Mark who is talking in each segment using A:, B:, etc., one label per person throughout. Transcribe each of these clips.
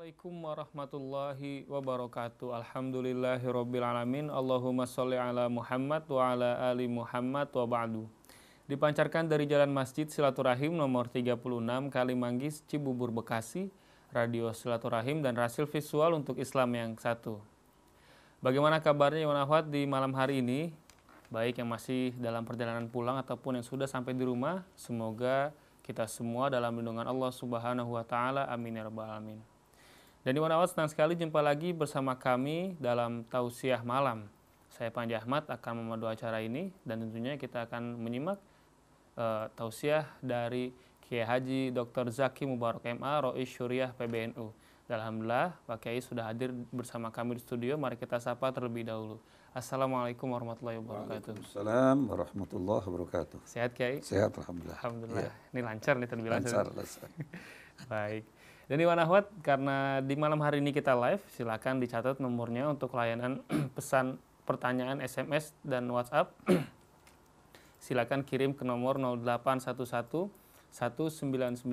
A: Assalamualaikum warahmatullahi wabarakatuh. Alhamdulillahirabbil alamin. Allahumma sholli ala Muhammad wa ala ali Muhammad wa ba'du. Dipancarkan dari Jalan Masjid Silaturahim nomor 36 Kalimanggis, Cibubur, Bekasi, Radio Silaturahim dan Rasil Visual untuk Islam yang satu. Bagaimana kabarnya Iwan Ahwat di malam hari ini? Baik yang masih dalam perjalanan pulang ataupun yang sudah sampai di rumah, semoga kita semua dalam lindungan Allah Subhanahu wa taala. Amin ya rabbal alamin. Dan Iwan Ahwat senang sekali jumpa lagi bersama kami dalam tausiah malam. Saya Panji Ahmad akan memandu acara ini dan tentunya kita akan menyimak tausiah dari Kiai Haji Dr. Zaki Mubarak MA Rois Syuriah PBNU. Alhamdulillah Pak Kiai sudah hadir bersama kami di studio. Mari kita sapa terlebih dahulu. Assalamualaikum warahmatullahi wabarakatuh.
B: Waalaikumsalam warahmatullahi wabarakatuh.
A: Sehat Kiai?
B: Sehat alhamdulillah.
A: Alhamdulillah.
B: Ya.
A: Ini lancar nih terbilang.
B: Lancar.
A: Baik. Dan Iwan Ahwat, karena di malam hari ini kita live, silakan dicatat nomornya untuk layanan pesan pertanyaan SMS dan WhatsApp. Silakan kirim ke nomor 0811 1999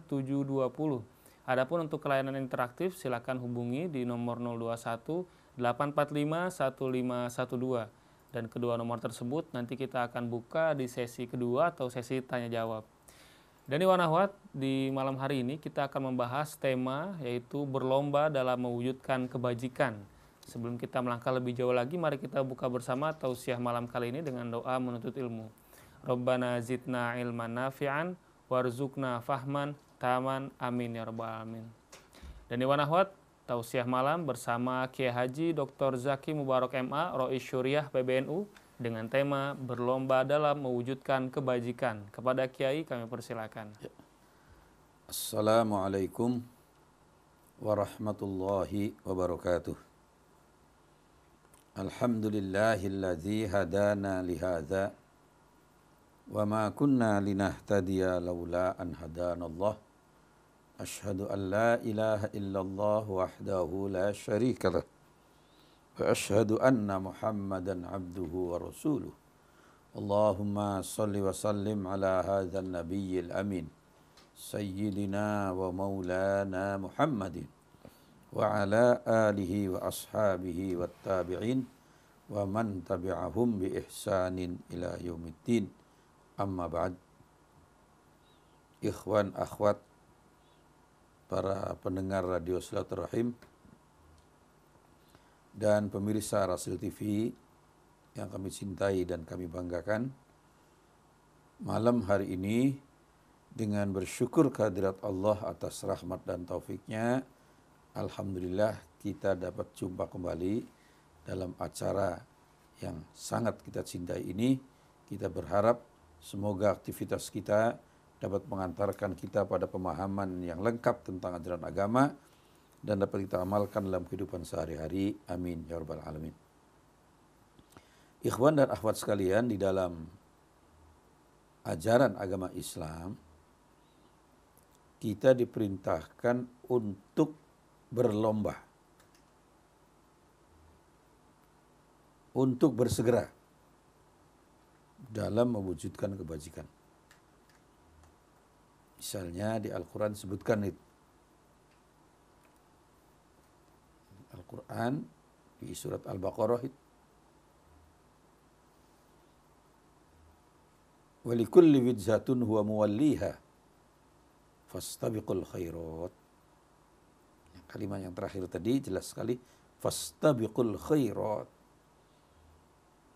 A: 720. Adapun untuk layanan interaktif silakan hubungi di nomor 021 845 1512. Dan kedua nomor tersebut nanti kita akan buka di sesi kedua atau sesi tanya jawab. Dan Iwan Ahwat, di malam hari ini kita akan membahas tema yaitu berlomba dalam mewujudkan kebajikan. Sebelum kita melangkah lebih jauh lagi, mari kita buka bersama tausiah malam kali ini dengan doa menuntut ilmu. Rabbana zidna ilman nafi'an warzuqna fahman taman, amin ya rabbal alamin. Dan Iwan Ahwat, tausiah malam bersama Kiai Haji Dr. Zaki Mubarak MA Rois Syuriah PBNU dengan tema berlomba dalam mewujudkan kebajikan. Kepada Kiai kami persilakan.
B: Assalamualaikum warahmatullahi wabarakatuh. Alhamdulillahilladzi hadana lihadza wa ma kunna linahtadiya laula an hadanallah. Ashhadu an la ilaha illallah wahdahu la syarika lah. Wa ashhadu anna Muhammadan abduhu wa rasuluh. Allahumma salli wa sallim ala hadzal nabiyyil amin. Sayyidina wa maulana Muhammadin. Wa ala alihi wa ashabihi wa tabi'in. Wa man tabi'ahum bi ihsanin ila yaumiddin. Amma ba'd. Ikhwan, akhwat, para pendengar Radio Silaturahim dan pemirsa Rasil TV yang kami cintai dan kami banggakan, malam hari ini dengan bersyukur kehadirat Allah atas rahmat dan taufiknya, alhamdulillah kita dapat jumpa kembali dalam acara yang sangat kita cintai ini. Kita berharap semoga aktivitas kita dapat mengantarkan kita pada pemahaman yang lengkap tentang ajaran agama dan dapat kita amalkan dalam kehidupan sehari-hari. Amin ya rabbal alamin. Ikhwan dan akhwat sekalian, di dalam ajaran agama Islam kita diperintahkan untuk berlomba, untuk bersegera dalam mewujudkan kebajikan. Misalnya di Al-Quran disebutkan itu. Al-Quran di surat Al-Baqarah itu. Walikulli wijhatun huwa muwalliha fastabiqul khairat. Kalimat yang terakhir tadi jelas sekali. Fastabiqul khairat.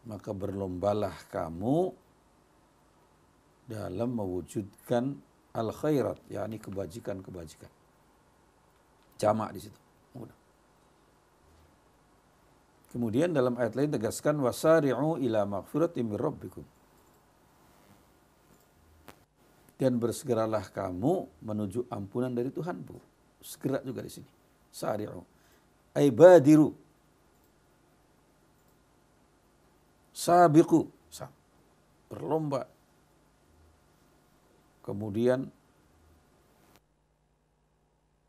B: Maka berlombalah kamu dalam mewujudkan al-khairat, yakni kebajikan-kebajikan. Jamak di situ. Mudah. Kemudian dalam ayat lain tegaskan wasari'u ila maghfiratin mir rabbikum. Dan bersegeralah kamu menuju ampunan dari Tuhanmu. Segera juga di sini. Sari'u. Ay badiru. Sabiqu. Berlomba. Kemudian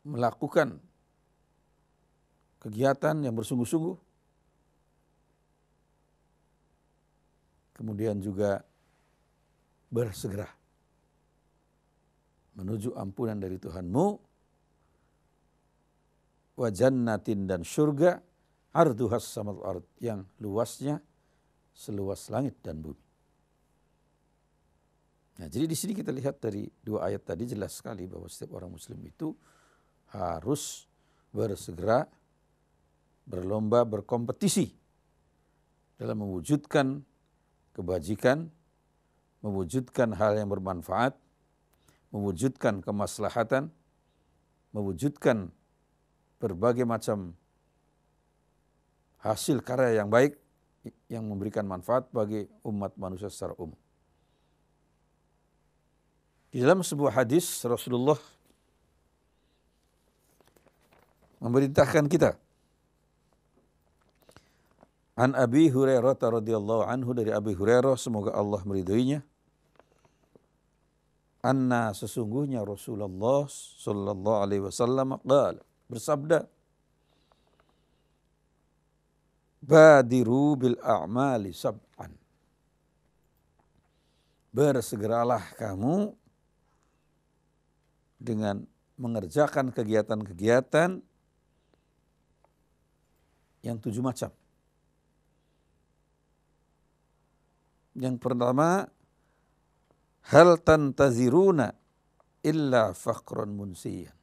B: melakukan kegiatan yang bersungguh-sungguh. Kemudian juga bersegera menuju ampunan dari Tuhanmu. wa jannatin dan surga arduhas samal ard yang luasnya seluas langit dan bumi. Nah, jadi di sini kita lihat dari dua ayat tadi jelas sekali bahwa setiap orang muslim itu harus bersegera berlomba berkompetisi dalam mewujudkan kebajikan, mewujudkan hal yang bermanfaat, mewujudkan kemaslahatan, mewujudkan berbagai macam hasil karya yang baik yang memberikan manfaat bagi umat manusia secara umum. Di dalam sebuah hadis Rasulullah memerintahkan kita. An Abi Hurairah radhiyallahu anhu, dari Abi Hurairah semoga Allah meridhoinya. Anna sesungguhnya Rasulullah sallallahu alaihi wasallam qala, bersabda, badiru bil a'mali sab'an. Bersegeralah kamu dengan mengerjakan kegiatan-kegiatan yang 7 macam. Yang pertama, hal tantaziruna illa faqran munsiyan.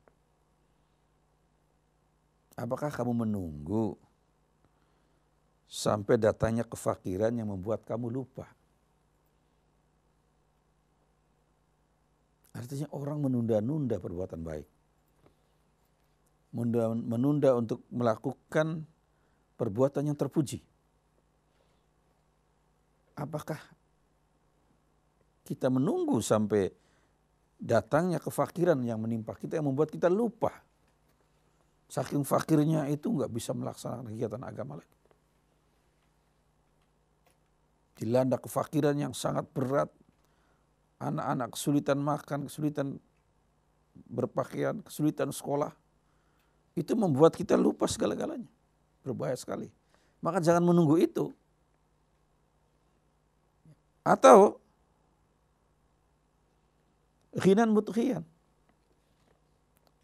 B: Apakah kamu menunggu sampai datangnya kefakiran yang membuat kamu lupa? Artinya orang menunda-nunda perbuatan baik. Menunda untuk melakukan perbuatan yang terpuji. Apakah kita menunggu sampai datangnya kefakiran yang menimpa kita yang membuat kita lupa? Saking fakirnya itu nggak bisa melaksanakan kegiatan agama lagi. Dilanda kefakiran yang sangat berat. Anak-anak kesulitan makan, kesulitan berpakaian, kesulitan sekolah. Itu membuat kita lupa segala-galanya. Berbahaya sekali. Maka jangan menunggu itu. Atau ghinan mutghiyan.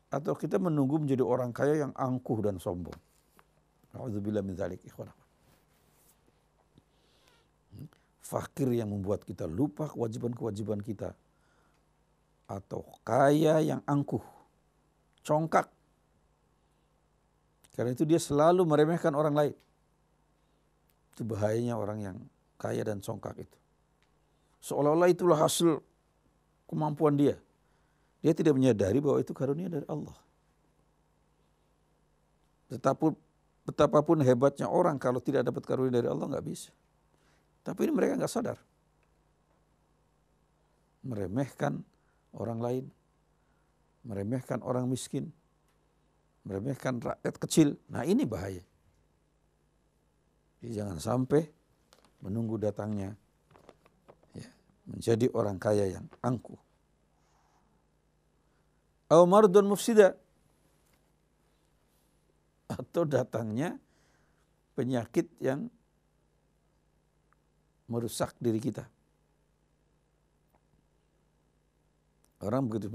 B: Atau kita menunggu menjadi orang kaya yang angkuh dan sombong. Na'udzubillah min dzalik, ikhwan. Fakir yang membuat kita lupa kewajiban-kewajiban kita. Atau kaya yang angkuh, congkak. Karena itu dia selalu meremehkan orang lain. Itu bahayanya orang yang kaya dan congkak itu. Seolah-olah itulah hasil kemampuan dia. Dia tidak menyadari bahwa itu karunia dari Allah. Betapapun hebatnya orang kalau tidak dapat karunia dari Allah nggak bisa. Tapi ini mereka nggak sadar. Meremehkan orang lain, meremehkan orang miskin, meremehkan rakyat kecil. Nah ini bahaya. Jadi jangan sampai menunggu datangnya ya, menjadi orang kaya yang angkuh. Aw mardun mufsida, atau datangnya penyakit yang merusak diri kita. Orang begitu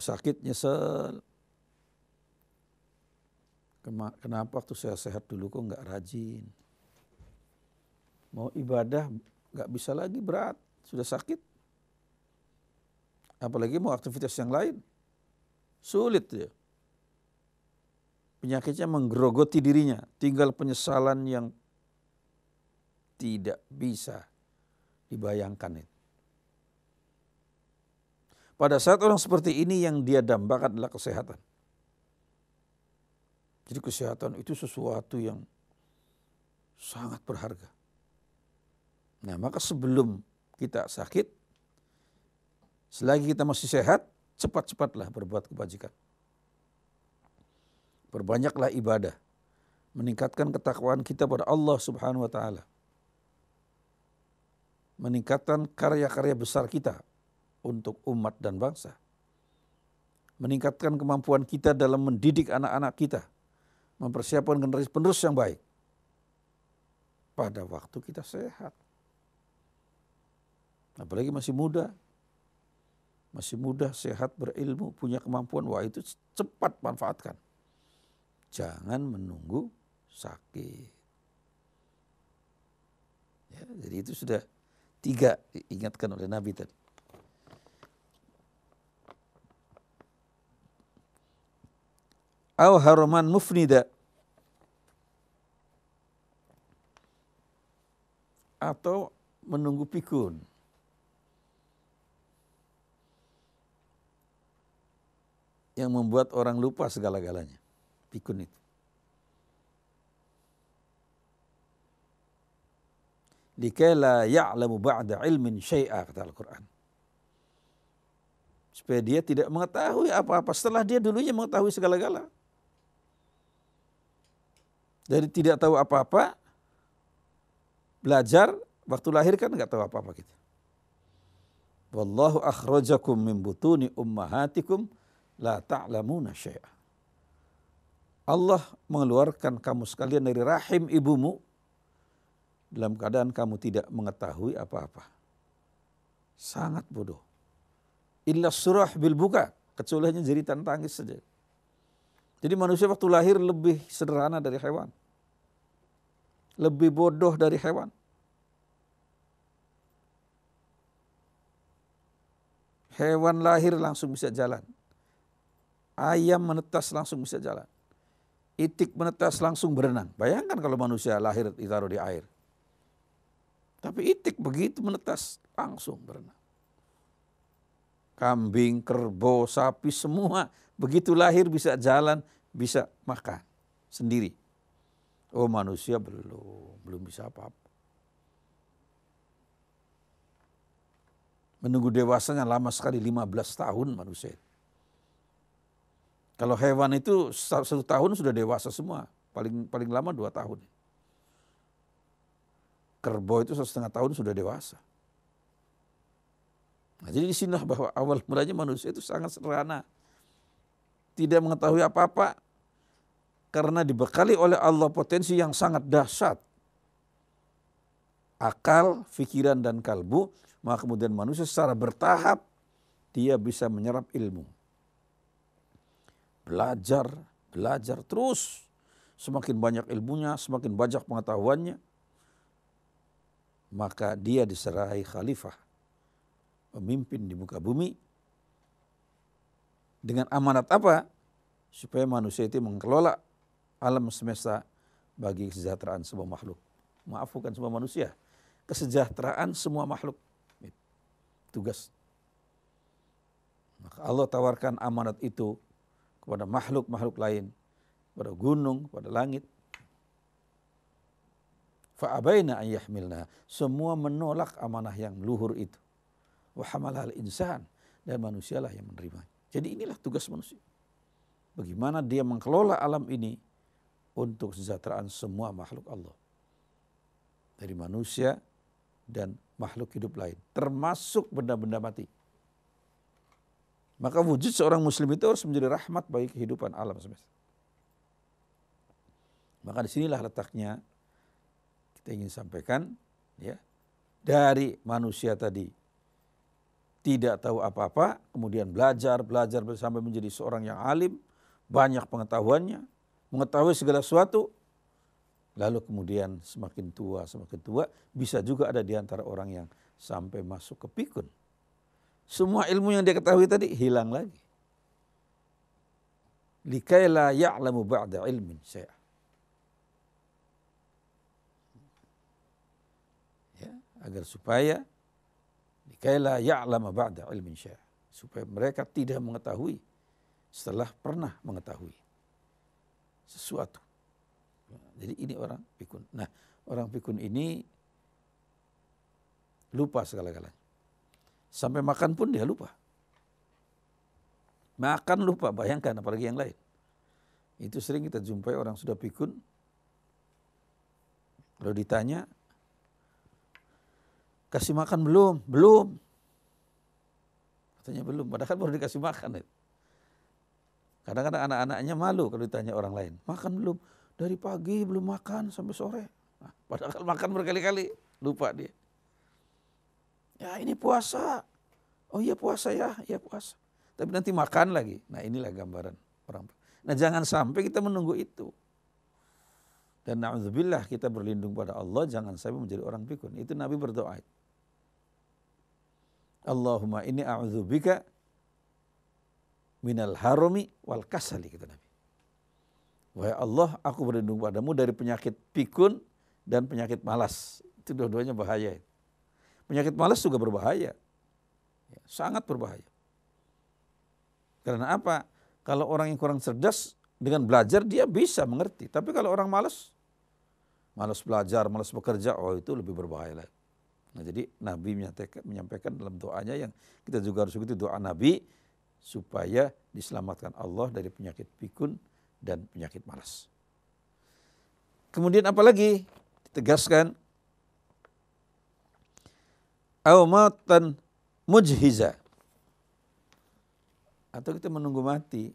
B: sakit nyesel. Kenapa waktu saya sehat dulu kok nggak rajin? Mau ibadah nggak bisa lagi, berat, sudah sakit. Apalagi mau aktivitas yang lain, sulit ya. Penyakitnya menggerogoti dirinya, tinggal penyesalan yang tidak bisa dibayangkan itu. Pada saat orang seperti ini yang dia dambakan adalah kesehatan. Jadi kesehatan itu sesuatu yang sangat berharga. Nah, maka sebelum kita sakit, selagi kita masih sehat, cepat-cepatlah berbuat kebajikan. Perbanyaklah ibadah, meningkatkan ketakwaan kita pada Allah Subhanahu wa taala. Meningkatkan karya-karya besar kita untuk umat dan bangsa. Meningkatkan kemampuan kita dalam mendidik anak-anak kita. Mempersiapkan generasi penerus yang baik. Pada waktu kita sehat. Apalagi masih muda. Masih muda, sehat, berilmu, punya kemampuan. Wah itu cepat manfaatkan. Jangan menunggu sakit. Ya, jadi itu sudah 3 diingatkan oleh Nabi tadi. Au haraman mufnida, atau menunggu pikun. Yang membuat orang lupa segala-galanya. Pikun itu. Likai la ya'lamu ba'da ilmin syai'a, kata Al-Quran. Supaya dia tidak mengetahui apa-apa setelah dia dulunya mengetahui segala-gala. Dari tidak tahu apa-apa, belajar, waktu lahir kan nggak tahu apa-apa gitu. Wallahu akhrajakum min butuni ummahatikum la ta'lamuna syai'a. Allah mengeluarkan kamu sekalian dari rahim ibumu dalam keadaan kamu tidak mengetahui apa-apa. Sangat bodoh. Illa surah bil buka, kecuali hanya jeritan tangis saja. Jadi manusia waktu lahir lebih sederhana dari hewan. Lebih bodoh dari hewan. Hewan lahir langsung bisa jalan. Ayam menetas langsung bisa jalan. Itik menetas langsung berenang. Bayangkan kalau manusia lahir ditaruh di air. Tapi itik begitu menetas langsung berenang. Kambing, kerbau, sapi semua begitu lahir bisa jalan, bisa makan sendiri. Oh, manusia belum bisa apa-apa. Menunggu dewasanya lama sekali, 15 tahun manusia. Kalau hewan itu 1 tahun sudah dewasa semua, paling lama 2 tahun. Kerbau itu 1,5 tahun sudah dewasa. Nah, jadi disinilah bahwa awal mulanya manusia itu sangat sederhana. Tidak mengetahui apa-apa karena dibekali oleh Allah potensi yang sangat dahsyat. Akal, pikiran dan kalbu, maka kemudian manusia secara bertahap dia bisa menyerap ilmu. Belajar terus. Semakin banyak ilmunya, semakin banyak pengetahuannya, maka dia diserahi khalifah, pemimpin di muka bumi. Dengan amanat apa? Supaya manusia itu mengelola alam semesta bagi kesejahteraan semua makhluk. Maaf, bukan semua manusia, kesejahteraan semua makhluk. Tugas. Maka Allah tawarkan amanat itu kepada makhluk-makhluk lain, kepada gunung, kepada langit. Fa'abaina an yahmilna, semua menolak amanah yang luhur itu. Wa hamalal insan, dan manusialah yang menerima. Jadi inilah tugas manusia. Bagaimana dia mengelola alam ini untuk kesejahteraan semua makhluk Allah. Dari manusia dan makhluk hidup lain, termasuk benda-benda mati. Maka wujud seorang muslim itu harus menjadi rahmat bagi kehidupan alam semesta. Maka disinilah letaknya kita ingin sampaikan, ya, dari manusia tadi tidak tahu apa-apa, kemudian belajar sampai menjadi seorang yang alim, banyak pengetahuannya, mengetahui segala sesuatu, lalu kemudian semakin tua, bisa juga ada di antara orang yang sampai masuk ke pikun. Semua ilmu yang dia ketahui tadi hilang lagi. Likai la ya'lamu ba'da ilmin syai'a. Agar supaya dikaila ya'lama ba'da ilmin syai'a, supaya mereka tidak mengetahui setelah pernah mengetahui sesuatu. Jadi ini orang pikun. Nah, orang pikun ini lupa segala-galanya. Sampai makan pun dia lupa. Makan lupa, bayangkan apalagi yang lain. Itu sering kita jumpai orang sudah pikun, kalau ditanya, kasih makan belum? Belum. Katanya belum, padahal baru dikasih makan. Kadang-kadang anak-anaknya malu kalau ditanya orang lain. Makan belum? Dari pagi belum makan sampai sore. Nah, padahal makan berkali-kali, lupa dia. Ya ini puasa. Oh iya puasa ya, iya puasa. Tapi nanti makan lagi. Nah inilah gambaran orang. Nah jangan sampai kita menunggu itu. Dan na'udzubillah kita berlindung pada Allah jangan sampai menjadi orang pikun. Itu Nabi berdoa. Allahumma inni a'udzubika minal harami wal kasali, kata Nabi. Wahai Allah, aku berlindung padamu dari penyakit pikun dan penyakit malas. Itu dua-duanya bahaya. Penyakit malas juga berbahaya. Sangat berbahaya. Karena apa? Kalau orang yang kurang cerdas dengan belajar dia bisa mengerti. Tapi kalau orang malas belajar, malas bekerja, oh itu lebih berbahaya lagi. Nah jadi Nabi menyampaikan dalam doanya yang kita juga harus ikuti doa Nabi supaya diselamatkan Allah dari penyakit pikun dan penyakit malas. Kemudian apalagi ditegaskan au mautan mujhiza, atau kita menunggu mati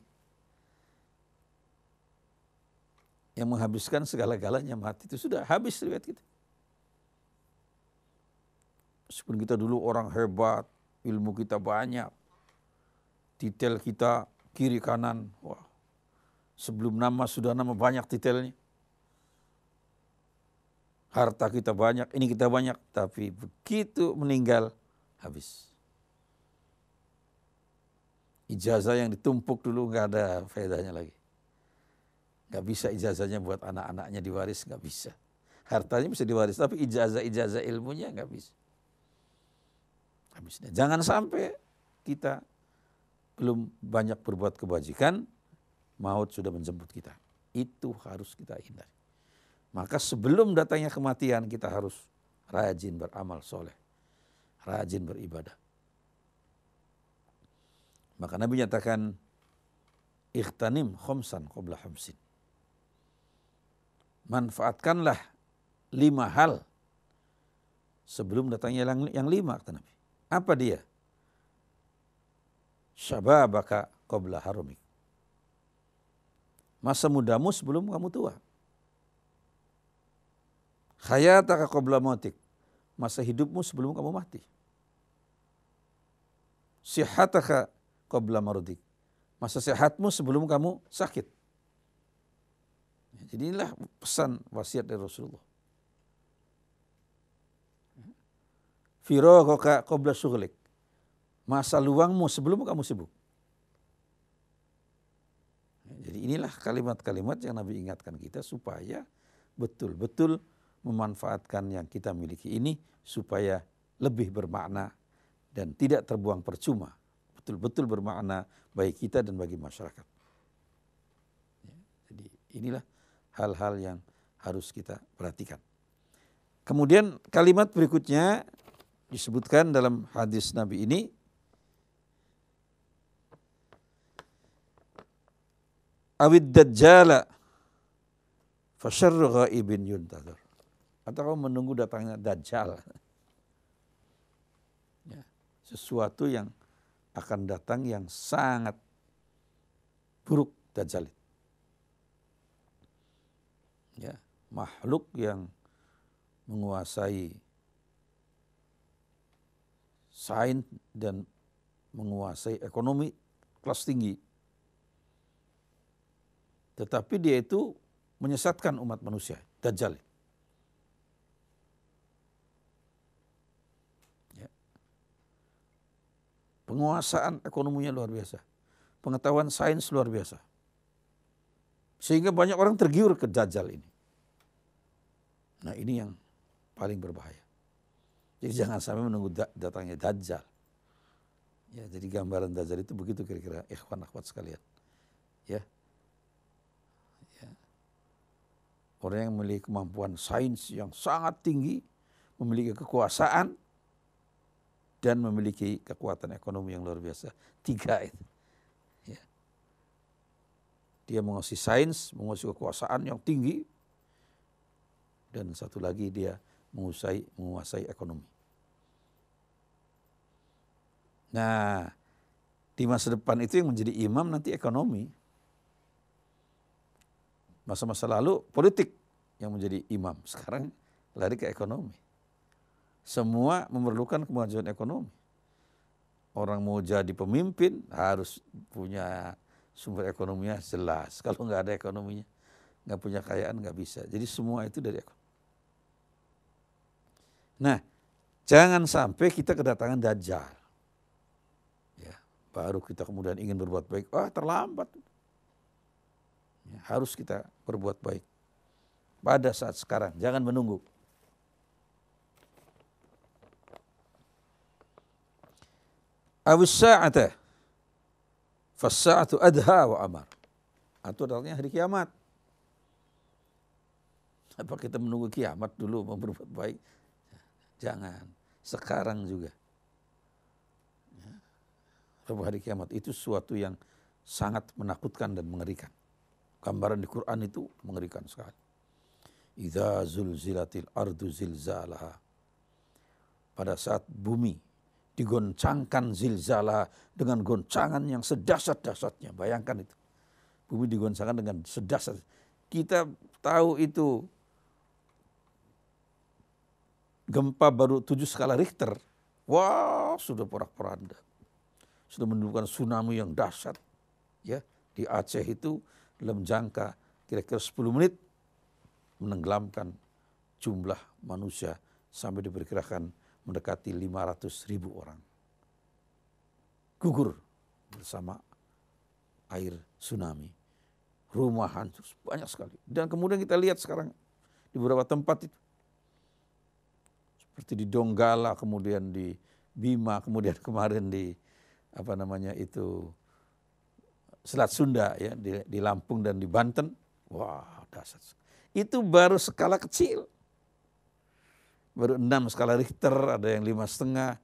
B: yang menghabiskan segala-galanya. Mati itu sudah habis riwayat kita. Meskipun kita dulu orang hebat, ilmu kita banyak, detail kita kiri kanan, wah, sebelum nama sudah nama banyak detailnya. Harta kita banyak, ini kita banyak, tapi begitu meninggal habis. Ijazah yang ditumpuk dulu nggak ada faedahnya lagi. Nggak bisa ijazahnya buat anak-anaknya diwaris, nggak bisa. Hartanya bisa diwaris, tapi ijazah ilmunya nggak bisa. Habisnya. Jangan sampai kita belum banyak berbuat kebajikan, maut sudah menjemput kita. Itu harus kita hindari. Maka sebelum datangnya kematian kita harus rajin beramal soleh, rajin beribadah. Maka Nabi nyatakan, ikhtanim khomsan qabla khamsin. Manfaatkanlah 5 hal sebelum datangnya yang 5, kata Nabi. Apa dia? Syababaka qabla harumik. Masa mudamu sebelum kamu tua. Hayataka qabla mautik. Masa hidupmu sebelum kamu mati. Sihataka qabla marudik. Masa sehatmu sebelum kamu sakit. Jadi inilah pesan wasiat dari Rasulullah. Firagaka qabla syughlik. Masa luangmu sebelum kamu sibuk. Jadi inilah kalimat-kalimat yang Nabi ingatkan kita supaya betul-betul memanfaatkan yang kita miliki ini supaya lebih bermakna dan tidak terbuang percuma. Betul-betul bermakna bagi kita dan bagi masyarakat. Jadi inilah hal-hal yang harus kita perhatikan. Kemudian kalimat berikutnya disebutkan dalam hadis Nabi ini, awid dajjala fasyarru ghaibin yuntazar. Atau kamu menunggu datangnya dajjal. Ya, sesuatu yang akan datang yang sangat buruk, dajjal. Ya, makhluk yang menguasai sains dan menguasai ekonomi kelas tinggi. Tetapi dia itu menyesatkan umat manusia, dajjal. Ya. Penguasaan ekonominya luar biasa. Pengetahuan sains luar biasa. Sehingga banyak orang tergiur ke dajjal ini. Nah ini yang paling berbahaya. Jadi jangan sampai menunggu datangnya dajjal. Ya, jadi gambaran dajjal itu begitu kira-kira, ikhwan akhwat sekalian. Ya. Ya. Orang yang memiliki kemampuan sains yang sangat tinggi, memiliki kekuasaan dan memiliki kekuatan ekonomi yang luar biasa. 3 itu. Ya. Dia menguasai sains, menguasai kekuasaan yang tinggi, dan satu lagi dia menguasai ekonomi. Nah, di masa depan itu yang menjadi imam nanti ekonomi. Masa-masa lalu politik yang menjadi imam, sekarang lari ke ekonomi. Semua memerlukan kemajuan ekonomi. Orang mau jadi pemimpin harus punya Sumber ekonominya jelas. Kalau nggak ada ekonominya, nggak punya kekayaan nggak bisa. Jadi semua itu dari ekonomi. Nah, jangan sampai kita kedatangan Dajjal. Ya, baru kita kemudian ingin berbuat baik. Terlambat. Ya, harus kita berbuat baik pada saat sekarang. Jangan menunggu. Awis sa'ata fas-sa'atu adha wa amar. Itu adalah hari kiamat. Apa kita menunggu kiamat dulu mau berbuat baik? Jangan. Sekarang juga. Hari kiamat itu sesuatu yang sangat menakutkan dan mengerikan. Gambaran di Quran itu mengerikan sekali. Idza zulzilatil ardu zilzalaha. Pada saat bumi digoncangkan zilzalaha dengan goncangan yang sedahsyat-dahsyatnya. Bayangkan itu. Bumi digoncangkan dengan sedahsyat. Kita tahu itu gempa baru 7 skala Richter. Wah, sudah porak-poranda. Sudah menimbulkan tsunami yang dahsyat. Ya, di Aceh itu dalam jangka kira-kira 10 menit menenggelamkan jumlah manusia sampai diperkirakan mendekati 500.000 orang. Gugur bersama air tsunami. Rumah hancur banyak sekali. Dan kemudian kita lihat sekarang di beberapa tempat itu. Seperti di Donggala, kemudian di Bima, kemudian kemarin di Selat Sunda, ya, di Lampung dan di Banten. Wah, dahsyat. Itu baru skala kecil. Baru 6 skala Richter, ada yang 5,5.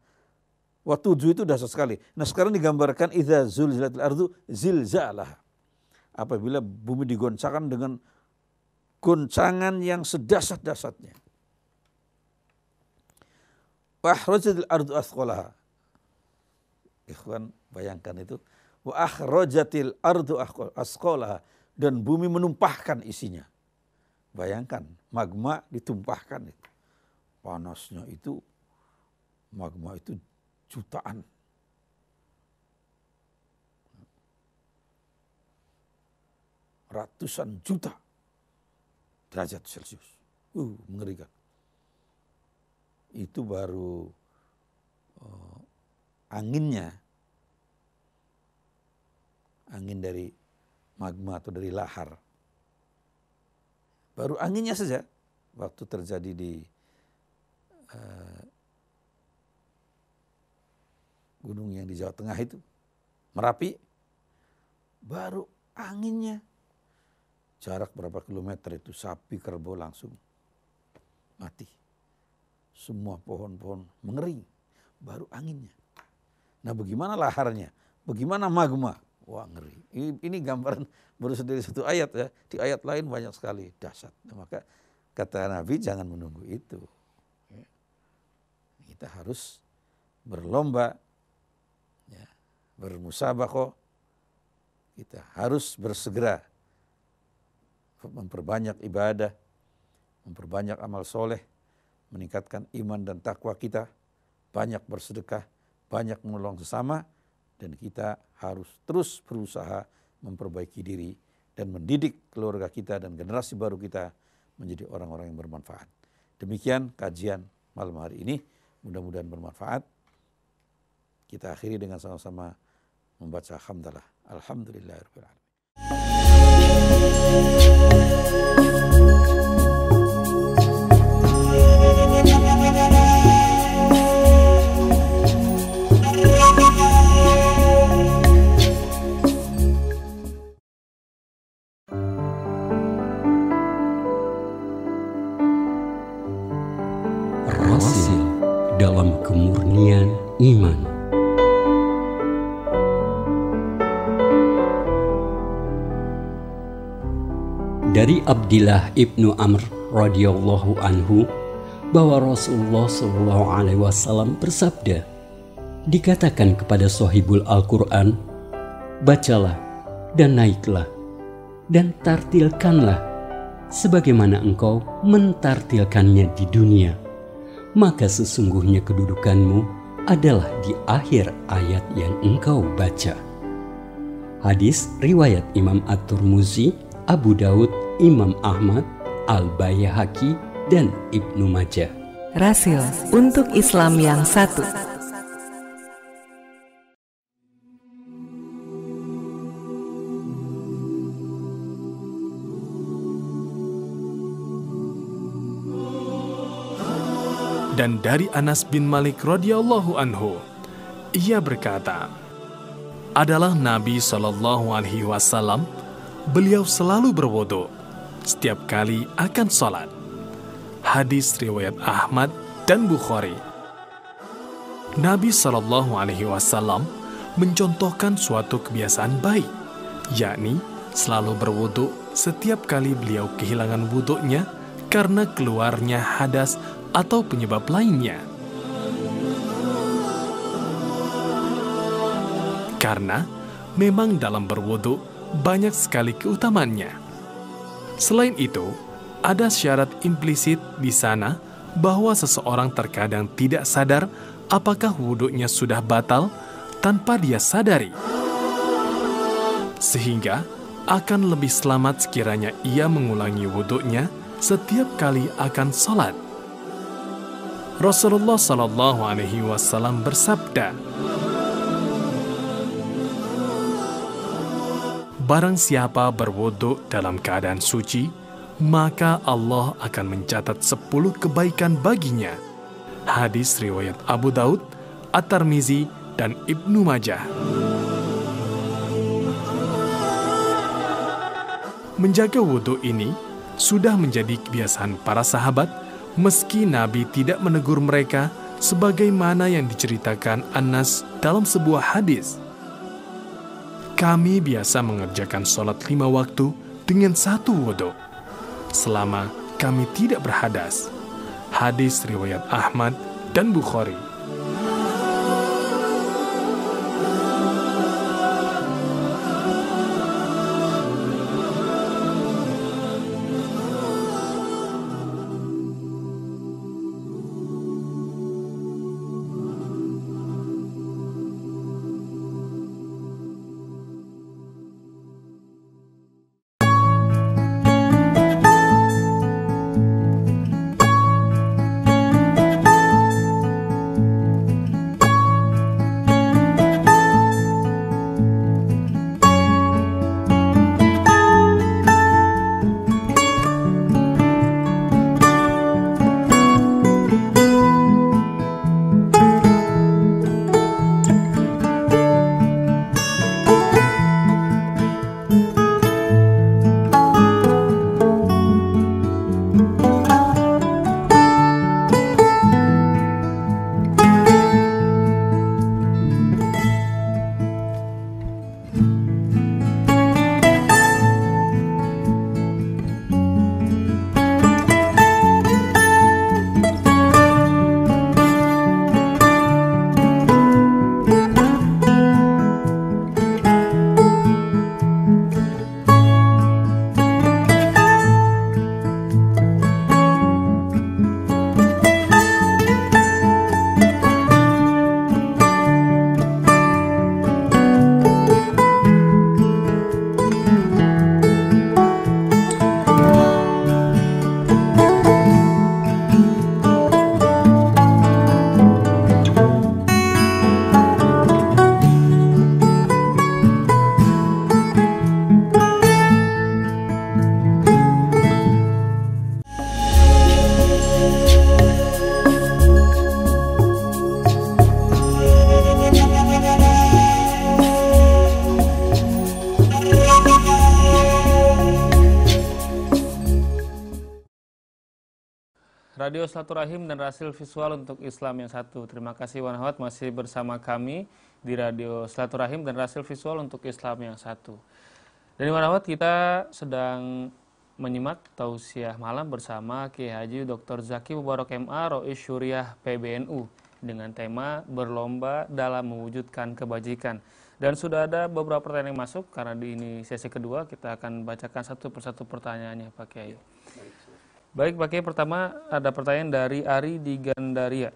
B: Wah, 7 itu dahsyat sekali. Nah, sekarang digambarkan idza zulzilatil ardu zilzalaha. Apabila bumi digoncangkan dengan goncangan yang sedahsyat-dahsyatnya. Wa akhrajatil ardu athqalaha. Ikhwan, bayangkan itu. Wa akhrajatil ardu athqalaha, dan bumi menumpahkan isinya. Bayangkan, magma ditumpahkan itu. Panasnya itu, magma itu jutaan. Ratusan juta derajat Celcius. Mengerikan. Itu baru anginnya. Angin dari magma atau dari lahar. Baru anginnya saja. Waktu terjadi di gunung yang di Jawa Tengah itu, Merapi, baru anginnya jarak berapa kilometer itu sapi kerbau langsung mati. Semua pohon-pohon mengering, baru anginnya. Nah, bagaimana laharnya? Bagaimana magma? Wah, ngeri. Ini gambaran baru dari satu ayat, ya. Di ayat lain banyak sekali, dahsyat. Nah, maka kata Nabi jangan menunggu itu. Kita harus berlomba, ya, bermusabaqah. Kita harus bersegera memperbanyak ibadah, memperbanyak amal soleh, meningkatkan iman dan takwa kita, banyak bersedekah, banyak menolong sesama, dan kita harus terus berusaha memperbaiki diri dan mendidik keluarga kita dan generasi baru kita menjadi orang-orang yang bermanfaat. Demikian kajian malam hari ini. Mudah-mudahan bermanfaat. Kita akhiri dengan sama-sama membaca hamdalah. Alhamdulillahirabbil alamin.
C: Rasil dalam kemurnian iman. Dari Abdillah ibnu Amr radhiyallahu anhu bahwa Rasulullah sallallahu alaihi wasallam bersabda, dikatakan kepada sahibul Al-Quran, bacalah dan naiklah dan tartilkanlah sebagaimana engkau mentartilkannya di dunia, maka sesungguhnya kedudukanmu adalah di akhir ayat yang engkau baca. Hadis riwayat Imam At-Tirmidzi, Abu Daud, Imam Ahmad, Al-Baihaqi, dan Ibnu Majah.
D: Rasil untuk Islam yang satu.
E: Dan dari Anas bin Malik radhiyallahu anhu, ia berkata, adalah Nabi SAW, beliau selalu berwudu setiap kali akan sholat. Hadis riwayat Ahmad dan Bukhari. Nabi SAW mencontohkan suatu kebiasaan baik, yakni selalu berwudu setiap kali beliau kehilangan wudunya karena keluarnya hadas atau penyebab lainnya. Karena memang dalam berwudu banyak sekali keutamaannya. Selain itu, ada syarat implisit di sana bahwa seseorang terkadang tidak sadar apakah wudunya sudah batal tanpa dia sadari. Sehingga akan lebih selamat sekiranya ia mengulangi wudunya setiap kali akan sholat. Rasulullah SAW bersabda, barang siapa berwudu dalam keadaan suci, maka Allah akan mencatat 10 kebaikan baginya. Hadis riwayat Abu Daud, At-Tirmidzi, dan Ibnu Majah. Menjaga wudu ini sudah menjadi kebiasaan para sahabat, meski Nabi tidak menegur mereka sebagaimana yang diceritakan Anas dalam sebuah hadis. Kami biasa mengerjakan sholat 5 waktu dengan 1 wudu, selama kami tidak berhadas. Hadis riwayat Ahmad dan Bukhari.
A: Radio Silaturahim dan Rasil Visual untuk Islam yang satu. Terima kasih Wan Hawat masih bersama kami di Radio Silaturahim dan Rasil Visual untuk Islam yang satu. Dan Wan Hawat, kita sedang menyimak tausiah malam bersama Kiai Haji Dr. Zaki Mubarak MA, Rois Syuriah PBNU dengan tema berlomba dalam mewujudkan kebajikan. Dan sudah ada beberapa pertanyaan yang masuk karena di ini sesi kedua kita akan bacakan satu persatu pertanyaannya Pak Kiai. Baik Pak Kiai, pertama ada pertanyaan dari Ari di Gandaria.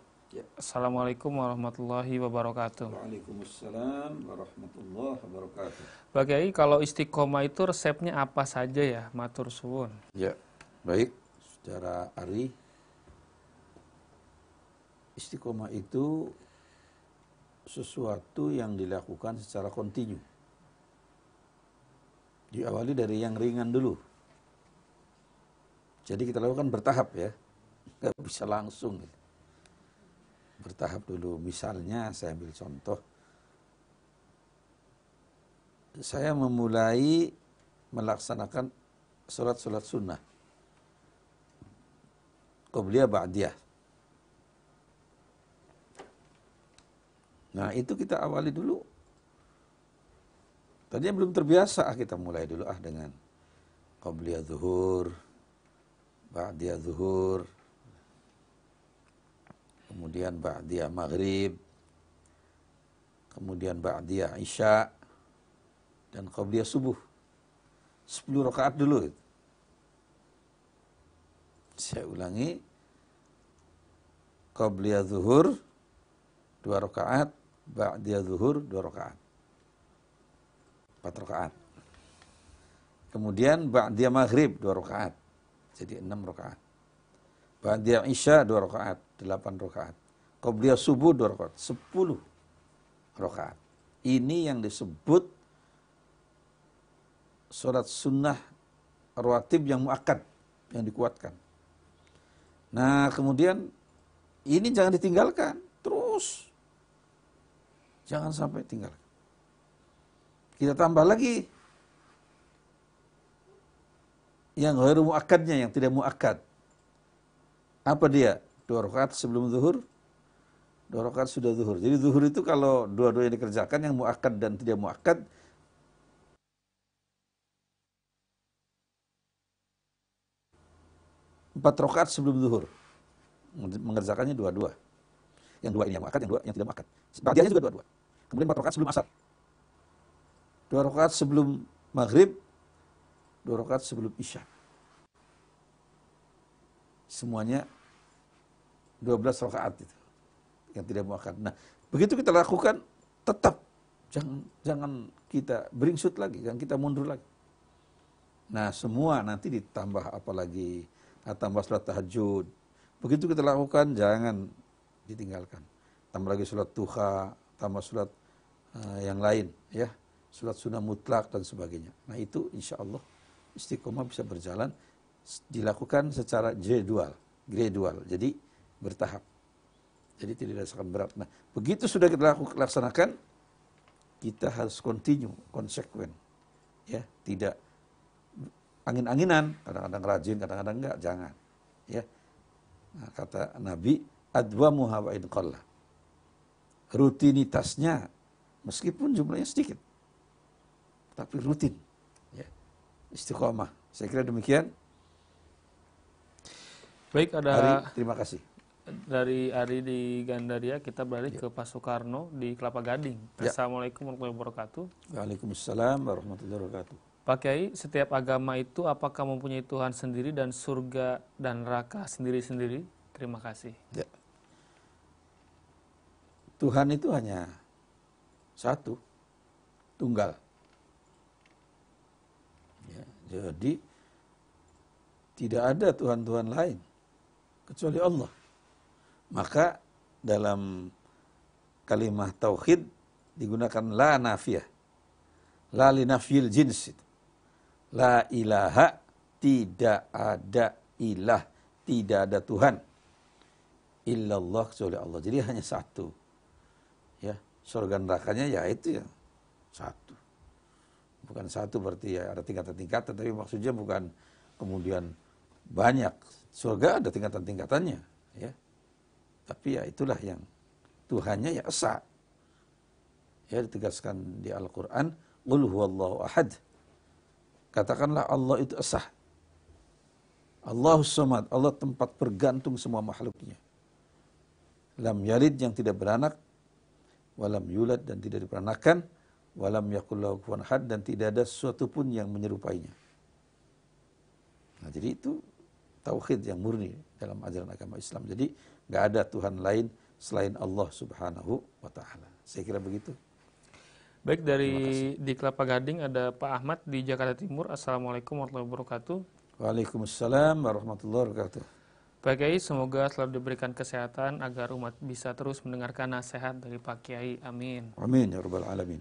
A: Assalamualaikum warahmatullahi wabarakatuh.
B: Waalaikumsalam warahmatullahi wabarakatuh.
A: Pak Kiai, kalau istiqomah itu resepnya apa saja ya? Matur suwun.
B: Ya, baik. Secara ari, istiqomah itu sesuatu yang dilakukan secara kontinu. Diawali dari yang ringan dulu. Jadi kita lakukan bertahap ya, nggak bisa langsung. Bertahap dulu. Misalnya saya ambil contoh, saya memulai melaksanakan sholat sunnah, qobliyah ba'diyah. Nah itu kita awali dulu. Tadinya belum terbiasa, kita mulai dulu dengan qobliyah zuhur, ba'diyah zuhur, kemudian ba'diyah maghrib, kemudian ba'diyah isya, dan qobliyah subuh. 10 rakaat dulu. Saya ulangi, qobliyah zuhur 2 rakaat, ba'diyah zuhur 2 rakaat. 4 rakaat. Kemudian ba'diyah maghrib 2 rakaat. Jadi 6 rakaat. Ba'diyah isya 2 rakaat, 8 rakaat. Qobliyah subuh 2 rakaat, 10 rakaat. Ini yang disebut sholat sunnah rawatib yang muakkad, yang dikuatkan. Nah kemudian ini jangan ditinggalkan, terus. Jangan sampai tinggalkan. Kita tambah lagi yang ghairu muakkadnya, yang tidak muakkad. Apa dia? 2 rakaat sebelum zuhur, 2 rakaat sudah zuhur. Jadi zuhur itu kalau dua-duanya dikerjakan, yang muakkad dan tidak muakkad, empat rakaat sebelum zuhur. Mengerjakannya dua-dua. Yang 2 ini yang muakkad, yang 2 yang tidak muakkad. Ba'diyahnya juga dua-dua. Kemudian 4 rakaat sebelum asar. 2 rakaat sebelum maghrib, 2 rakaat sebelum isya. Semuanya 12 rakaat itu yang tidak muakkad. Nah, begitu kita lakukan, tetap jangan kita beringsut lagi, jangan kita mundur lagi. Nah, semua nanti ditambah apalagi tambah sholat tahajud. Begitu kita lakukan, jangan ditinggalkan. Tambah lagi sholat duha, tambah sholat yang lain, ya, sholat sunnah mutlak dan sebagainya. Nah itu insya Allah istiqomah bisa berjalan, dilakukan secara gradual, jadi bertahap, jadi tidak dirasakan berat. Nah begitu sudah kita laksanakan, kita harus continue, konsekuen, ya, tidak angin-anginan, kadang-kadang rajin, kadang-kadang enggak, jangan, ya. Nah, kata Nabi, adwamuha wa in qalla, rutinitasnya meskipun jumlahnya sedikit, tapi rutin, ya, istiqomah. Saya kira demikian.
A: Baik, ada
B: Ari, terima kasih.
A: dari Ari di Gandaria, kita beralih ke Pak Soekarno di Kelapa Gading.
B: Ya.
A: Assalamualaikum warahmatullahi wabarakatuh.
B: Waalaikumsalam warahmatullahi wabarakatuh.
A: Pak Kiai, setiap agama itu apakah mempunyai Tuhan sendiri dan surga dan neraka sendiri-sendiri? Terima kasih.
B: Ya. Tuhan itu hanya satu, tunggal. Ya, jadi tidak ada Tuhan-Tuhan lain kecuali Allah. Maka dalam kalimah tauhid digunakan la nafiyah, la li nafyil jins. La ilaha, tidak ada ilah, tidak ada Tuhan, illallah, kecuali Allah. Jadi hanya satu. Ya, surga nerakanya ya itu ya satu. Bukan satu berarti ya ada tingkatan-tingkatan, tapi maksudnya bukan kemudian banyak. Surga ada tingkatan-tingkatannya, ya. Tapi ya itulah yang Tuhannya ya esa. Ya ditegaskan di Al-Qur'an, qul huwallahu ahad. Katakanlah Allah itu esa. Allahus samad, Allah tempat bergantung semua makhluknya. Lam yalid, yang tidak beranak, walam yulad, dan tidak diperanakan, walam yakul lahu kufuwan ahad, dan tidak ada sesuatu pun yang menyerupainya. Nah, jadi itu tauhid yang murni dalam ajaran agama Islam. Jadi nggak ada Tuhan lain selain Allah Subhanahu wa taala. Saya kira begitu.
A: Baik, dari di Kelapa Gading ada Pak Ahmad di Jakarta Timur. Assalamualaikum warahmatullahi wabarakatuh.
B: Waalaikumsalam warahmatullahi wabarakatuh.
A: Pak Kiai, semoga selalu diberikan kesehatan agar umat bisa terus mendengarkan nasihat dari Pak Kiai. Amin.
B: Amin ya rabbal alamin.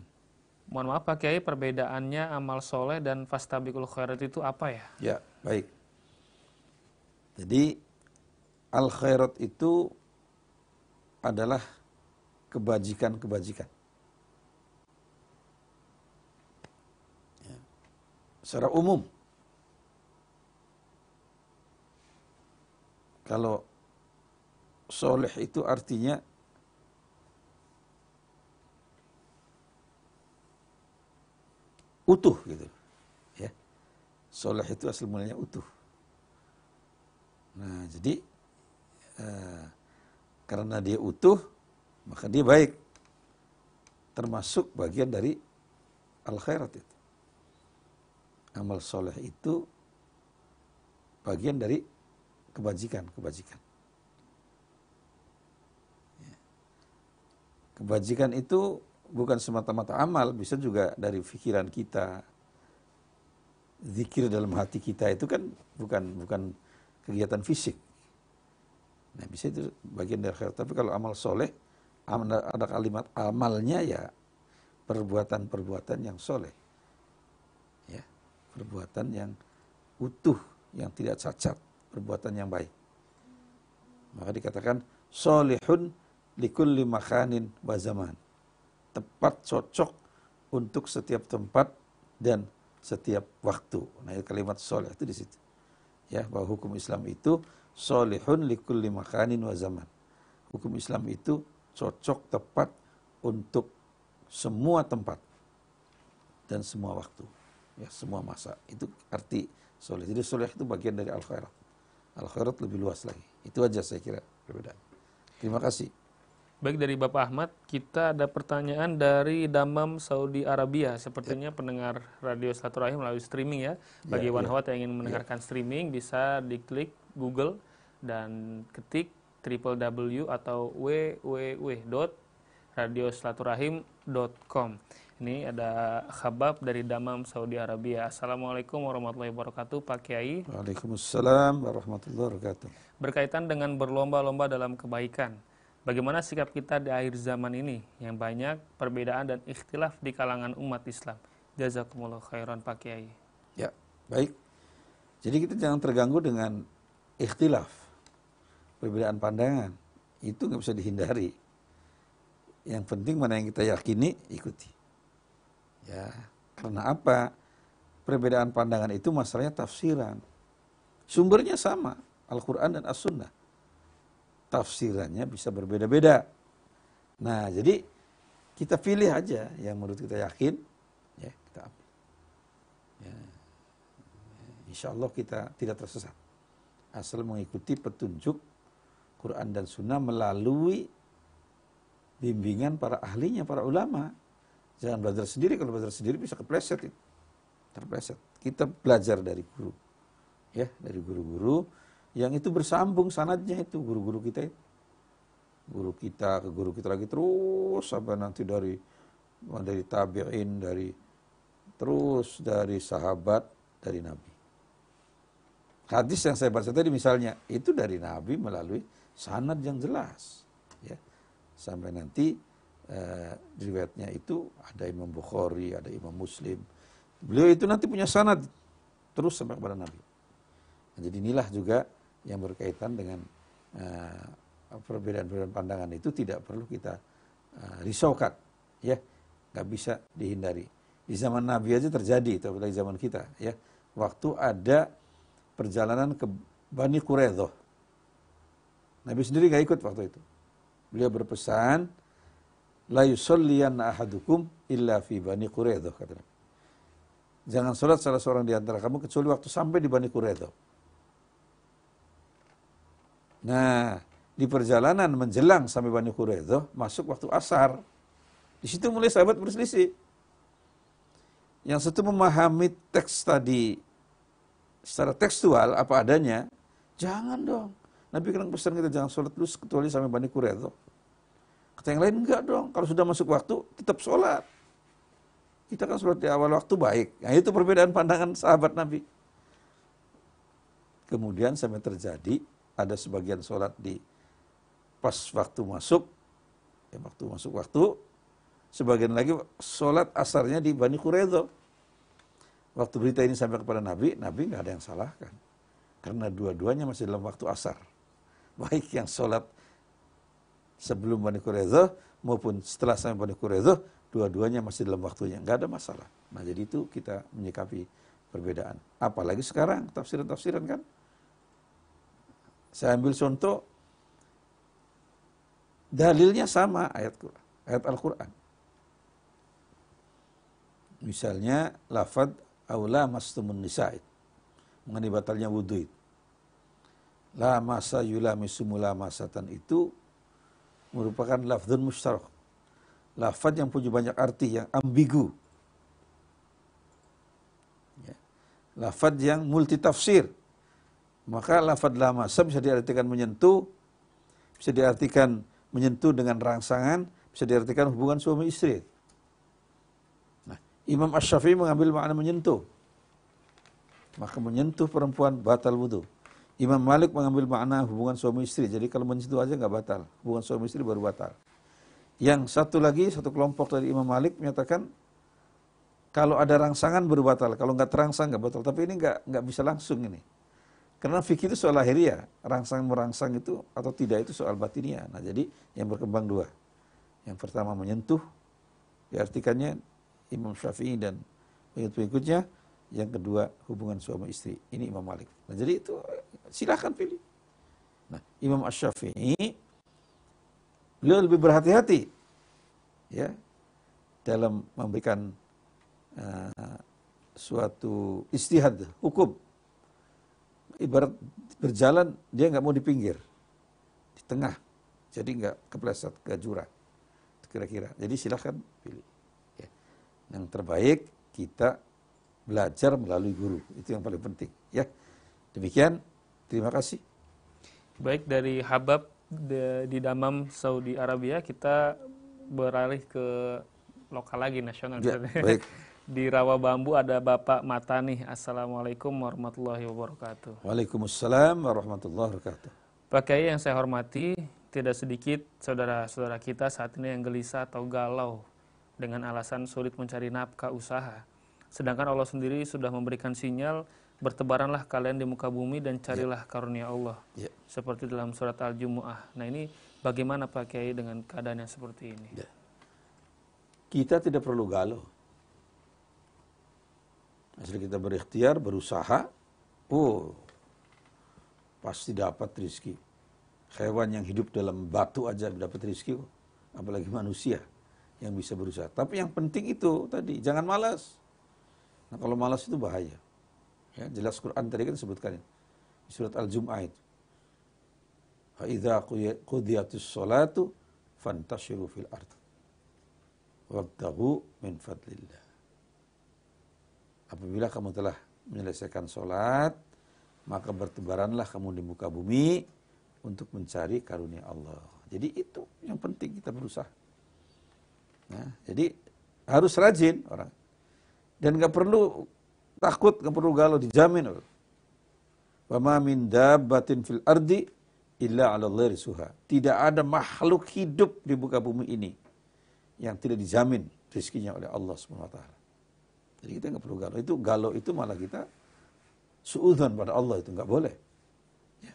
A: Mohon maaf Pak Kiai, perbedaannya amal soleh dan fastabiqul khairat itu apa ya?
B: Ya, baik. Jadi al khairat itu adalah kebajikan-kebajikan. Ya. Secara umum, kalau soleh itu artinya utuh gitu. Ya. Soleh itu asal mulanya utuh. Nah, jadi karena dia utuh, maka dia baik. Termasuk bagian dari al-khairat itu. Amal soleh itu bagian dari kebajikan-kebajikan. Kebajikan itu bukan semata-mata amal, bisa juga dari pikiran kita. Zikir dalam hati kita itu kan bukan kegiatan fisik. Nah, bisa itu bagian dari khairat. Tapi kalau amal soleh, ada kalimat amalnya ya perbuatan-perbuatan yang soleh. Ya, perbuatan yang utuh, yang tidak cacat, perbuatan yang baik. Maka dikatakan solihun likulli makanin wa zaman. Tepat, cocok untuk setiap tempat dan setiap waktu. Nah, kalimat soleh itu di situ. Ya, bahwa hukum Islam itu solihun likulli makanin wa zaman. Hukum Islam itu cocok, tepat untuk semua tempat dan semua waktu. Ya, semua masa. Itu arti soleh. Jadi soleh itu bagian dari al-khairat. Al-khairat lebih luas lagi. Itu aja saya kira perbedaan. Terima kasih.
A: Baik, dari Bapak Ahmad, kita ada pertanyaan dari Damam, Saudi Arabia. Sepertinya pendengar Radio Silaturahim melalui streaming ya. Bagi wanhawat yang ingin mendengarkan streaming, bisa diklik Google dan ketik www atau www.radiosilaturahim.com. Ini ada Khabab dari Damam, Saudi Arabia. Assalamualaikum warahmatullahi wabarakatuh, Pak Kiai.
B: Waalaikumsalam warahmatullahi wabarakatuh.
A: Berkaitan dengan berlomba-lomba dalam kebaikan, bagaimana sikap kita di akhir zaman ini yang banyak perbedaan dan ikhtilaf di kalangan umat Islam? Jazakumullah khairan, Pak Kiai.
B: Ya, baik. Jadi kita jangan terganggu dengan ikhtilaf, perbedaan pandangan. Itu nggak bisa dihindari. Yang penting mana yang kita yakini, ikuti. Ya, karena apa? Perbedaan pandangan itu masalahnya tafsiran. Sumbernya sama, Al-Quran dan As-Sunnah. Tafsirannya bisa berbeda-beda. Nah, jadi kita pilih aja yang menurut kita yakin, ya kita ambil. Ya. Insya Allah kita tidak tersesat. Asal mengikuti petunjuk Quran dan Sunnah melalui bimbingan para ahlinya, para ulama. Jangan belajar sendiri, kalau belajar sendiri bisa kepleset itu. Terpleset. Kita belajar dari guru. Ya, dari guru-guru yang itu bersambung sanadnya itu, guru-guru kita itu. Guru kita ke guru kita lagi terus sampai nanti dari tabi'in, terus dari sahabat, dari Nabi. Hadis yang saya baca tadi misalnya, itu dari Nabi melalui sanad yang jelas. Ya. Sampai nanti riwayatnya itu ada Imam Bukhari, ada Imam Muslim. Beliau itu nanti punya sanad terus sampai kepada Nabi. Nah, jadi inilah juga yang berkaitan dengan perbedaan-perbedaan pandangan itu tidak perlu kita risaukan, ya, nggak bisa dihindari. Di zaman Nabi aja terjadi, itu apalagi zaman kita, ya. Waktu ada perjalanan ke Bani Quraidah, Nabi sendiri nggak ikut waktu itu. Beliau berpesan, la yusalliyanna ahadukum illa fi Bani Quraidah, kata Nabi. Jangan sholat salah seorang di antara kamu kecuali waktu sampai di Bani Quraidah. Nah, di perjalanan menjelang sampai Bani Quraidah, masuk waktu asar. Di situ mulai sahabat berselisih. Yang satu memahami teks tadi secara tekstual apa adanya, jangan dong. Nabi kan pesan kita jangan sholat dulu kecuali sampai Bani Quraidah. Kata yang lain, enggak dong, kalau sudah masuk waktu tetap sholat. Kita kan sholat di awal waktu baik. Nah itu perbedaan pandangan sahabat Nabi. Kemudian sampai terjadi ada sebagian sholat di pas waktu masuk, ya waktu masuk waktu, sebagian lagi sholat asarnya di Bani Quraidah. Waktu berita ini sampai kepada Nabi, Nabi nggak ada yang salahkan. Karena dua-duanya masih dalam waktu asar. Baik yang sholat sebelum Bani Quraidah maupun setelah sampai Bani Quraidah, dua-duanya masih dalam waktunya, nggak ada masalah. Nah jadi itu kita menyikapi perbedaan. Apalagi sekarang tafsiran-tafsiran kan. Saya ambil contoh, dalilnya sama ayat Al-Quran. Misalnya lafad aula mastumun nisa'id, mengenai batalnya wudhu itu. La masa yulamisumula masatan itu merupakan lafdzun mustarak. Lafad yang punya banyak arti, yang ambigu. Ya. Lafad yang multitafsir. Maka lafad la masa bisa diartikan menyentuh, bisa diartikan menyentuh dengan rangsangan, bisa diartikan hubungan suami istri. Nah, Imam Asy-Syafi'i mengambil makna menyentuh. Maka menyentuh perempuan batal wudu. Imam Malik mengambil makna hubungan suami istri. Jadi kalau menyentuh aja nggak batal. Hubungan suami istri baru batal. Yang satu lagi, satu kelompok dari Imam Malik menyatakan kalau ada rangsangan baru batal. Kalau nggak terangsang nggak batal. Tapi ini nggak bisa langsung ini. Karena fikih itu soal lahiriah. Rangsang-merangsang itu atau tidak itu soal batiniah. Nah jadi yang berkembang dua. Yang pertama menyentuh. Diartikannya Imam Syafi'i dan pengikut-pengikutnya. Yang kedua hubungan suami istri. Ini Imam Malik. Nah jadi itu silahkan pilih. Nah Imam Asy-Syafi'i beliau lebih berhati-hati ya dalam memberikan suatu ijtihad hukum. Ibarat berjalan dia nggak mau di pinggir, di tengah, jadi nggak kepleset ke jurang. Kira-kira. Jadi silahkan pilih. Ya. Yang terbaik kita belajar melalui guru, itu yang paling penting. Ya, demikian. Terima kasih.
A: Baik, dari Habab di Damam, Saudi Arabia, kita beralih ke lokal lagi, nasional.
B: Ya, baik.
A: Di Rawa Bambu ada Bapak Matani. Assalamualaikum warahmatullahi wabarakatuh.
B: Waalaikumsalam warahmatullahi wabarakatuh.
A: Pak Kiai yang saya hormati, tidak sedikit saudara-saudara kita saat ini yang gelisah atau galau dengan alasan sulit mencari nafkah usaha. Sedangkan Allah sendiri sudah memberikan sinyal, bertebaranlah kalian di muka bumi dan carilah karunia Allah. Ya. Seperti dalam surat Al-Jumu'ah. Nah ini bagaimana Pak Kiai dengan keadaan yang seperti ini?
B: Ya. Kita tidak perlu galau. Asal kita berikhtiar, berusaha, pasti dapat rezeki. Hewan yang hidup dalam batu aja dapat rezeki, apalagi manusia yang bisa berusaha. Tapi yang penting itu tadi, jangan malas. Nah kalau malas itu bahaya. Ya, jelas Quran tadi kan disebutkan di surat Al-Jumu'ah itu. Fa idza qudiyatis sholatu fantashiru fil ardh wabtaghu min fadlillah. Apabila kamu telah menyelesaikan sholat, maka bertebaranlah kamu di muka bumi untuk mencari karunia Allah. Jadi itu yang penting kita berusaha. Nah, jadi harus rajin orang. Dan gak perlu takut, gak perlu galau, dijamin. Wa ma min dabbatin fil ardi illa 'ala Allahi rizquha. Tidak ada makhluk hidup di muka bumi ini yang tidak dijamin rezekinya oleh Allah Subhanahu wa taala. Jadi kita nggak perlu galau. Itu galau itu malah kita suudzon pada Allah, itu nggak boleh. Ya.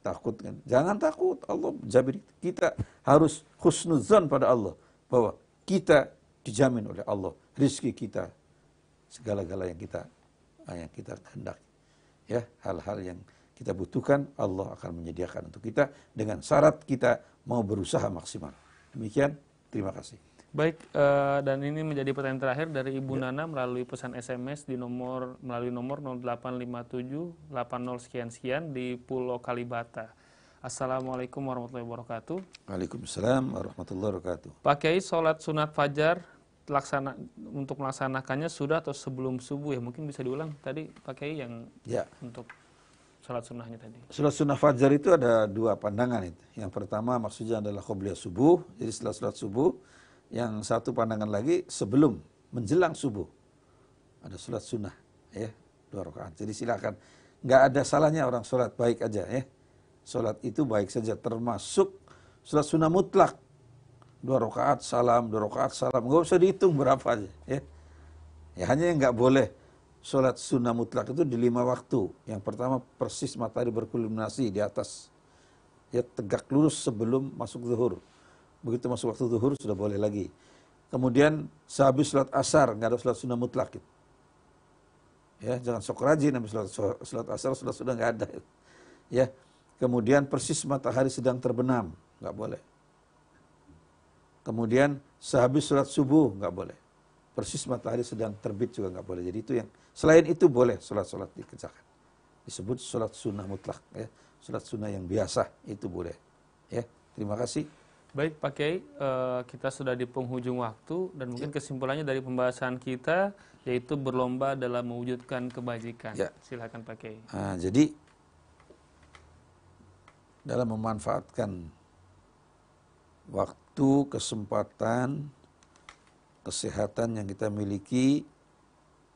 B: Takut kan? Jangan takut. Allah jamin kita harus husnuzon pada Allah bahwa kita dijamin oleh Allah rezeki kita, segala-gala yang kita kehendaki. Ya, hal-hal yang kita butuhkan Allah akan menyediakan untuk kita dengan syarat kita mau berusaha maksimal. Demikian. Terima kasih.
A: Baik, dan ini menjadi pertanyaan terakhir dari Ibu Nana melalui pesan SMS melalui nomor 0857 80 sekian-sekian di Pulau Kalibata. Assalamualaikum warahmatullahi wabarakatuh.
B: Waalaikumsalam warahmatullahi wabarakatuh.
A: Pak Kiai, sholat sunat fajar untuk melaksanakannya sudah atau sebelum subuh ya? Mungkin bisa diulang tadi Pak Kiai yang untuk sholat sunnahnya tadi?
B: Sholat sunnah fajar itu ada dua pandangan itu. Yang pertama maksudnya adalah qobliyah subuh, jadi setelah sholat subuh. Yang satu pandangan lagi sebelum menjelang subuh ada sholat sunnah, ya 2 rakaat. Jadi silakan, nggak ada salahnya orang sholat baik aja, ya. Sholat itu baik saja, termasuk sholat sunnah mutlak. 2 rakaat salam, 2 rakaat salam, nggak usah dihitung berapa aja, ya. Ya hanya yang nggak boleh sholat sunnah mutlak itu di 5 waktu. Yang pertama persis matahari berkulminasi di atas, ya tegak lurus sebelum masuk zuhur. Begitu masuk waktu zuhur sudah boleh lagi. Kemudian sehabis sholat asar nggak ada sholat sunnah mutlak. Ya jangan sok rajin habis sholat asar sudah nggak ada. Ya kemudian persis matahari sedang terbenam nggak boleh. Kemudian sehabis sholat subuh nggak boleh. Persis matahari sedang terbit juga nggak boleh. Jadi itu yang selain itu boleh sholat dikerjakan. Disebut sholat sunnah mutlak. Ya. Sholat sunnah yang biasa itu boleh. Ya terima kasih.
A: Baik Pak Kiai, kita sudah di penghujung waktu dan mungkin kesimpulannya dari pembahasan kita yaitu berlomba dalam mewujudkan kebajikan.
B: Ya.
A: Silakan Pak Kiai.
B: Nah, jadi dalam memanfaatkan waktu, kesempatan, kesehatan yang kita miliki,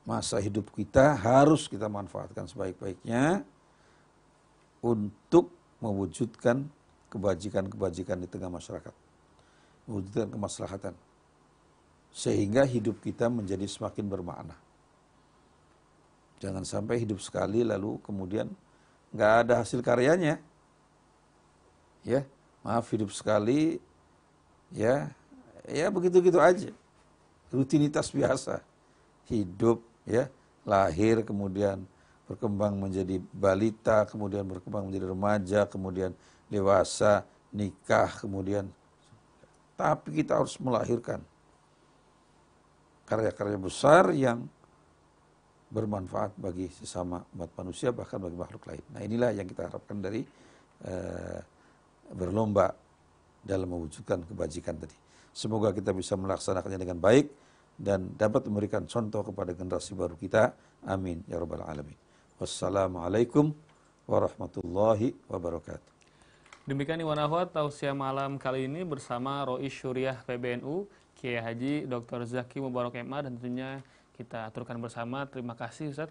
B: masa hidup kita harus kita manfaatkan sebaik-baiknya untuk mewujudkan kebajikan-kebajikan di tengah masyarakat, mewujudkan kemaslahatan, sehingga hidup kita menjadi semakin bermakna. Jangan sampai hidup sekali lalu kemudian nggak ada hasil karyanya. Ya, maaf hidup sekali, ya begitu-gitu aja, rutinitas biasa, hidup, ya lahir kemudian berkembang menjadi balita, kemudian berkembang menjadi remaja, kemudian dewasa, nikah, kemudian. Tapi kita harus melahirkan karya-karya besar yang bermanfaat bagi sesama umat manusia, bahkan bagi makhluk lain. Nah inilah yang kita harapkan dari berlomba dalam mewujudkan kebajikan tadi. Semoga kita bisa melaksanakannya dengan baik dan dapat memberikan contoh kepada generasi baru kita. Amin ya rabbal alamin. Wassalamualaikum warahmatullahi wabarakatuh.
A: Demikian Iwan Ahwat tausiah malam kali ini bersama Rois Syuriah PBNU, Kiai Haji Dr. Zaki Mubarak MA, dan tentunya kita aturkan bersama. Terima kasih Ustaz.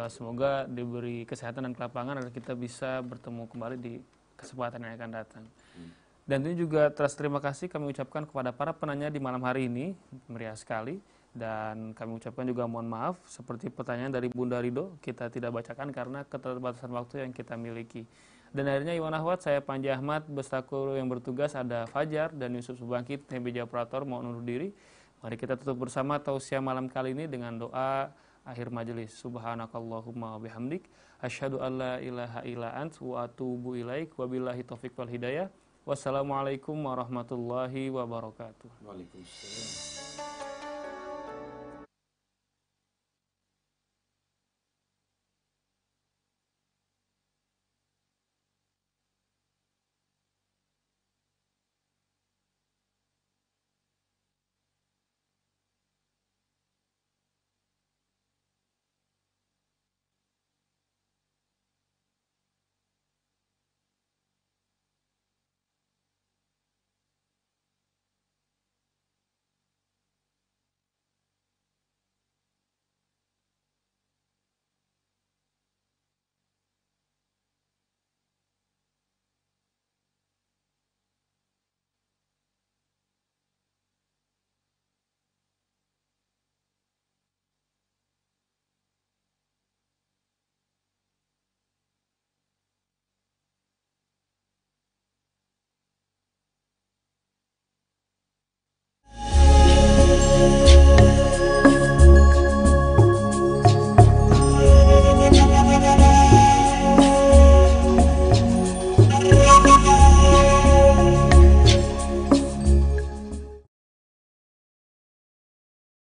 A: Semoga diberi kesehatan dan kelapangan agar kita bisa bertemu kembali di kesempatan yang akan datang. Dan ini juga terima kasih kami ucapkan kepada para penanya di malam hari ini, meriah sekali. Dan kami ucapkan juga mohon maaf seperti pertanyaan dari Bunda Rido kita tidak bacakan karena keterbatasan waktu yang kita miliki. Dan akhirnya Iwan Ahwat, saya Panji Ahmad, beserta kru yang bertugas ada Fajar dan Yusuf Subangkit, TBJ Operator mau undur diri. Mari kita tutup bersama tausiah malam kali ini dengan doa akhir majelis. Subhanakallahumma wabihamdik, asyhadu an la ilaha illa ant wa atubu ilaik, wabillahi taufiq wal hidayah. Wassalamualaikum warahmatullahi wabarakatuh.
B: Waalaikumsalam.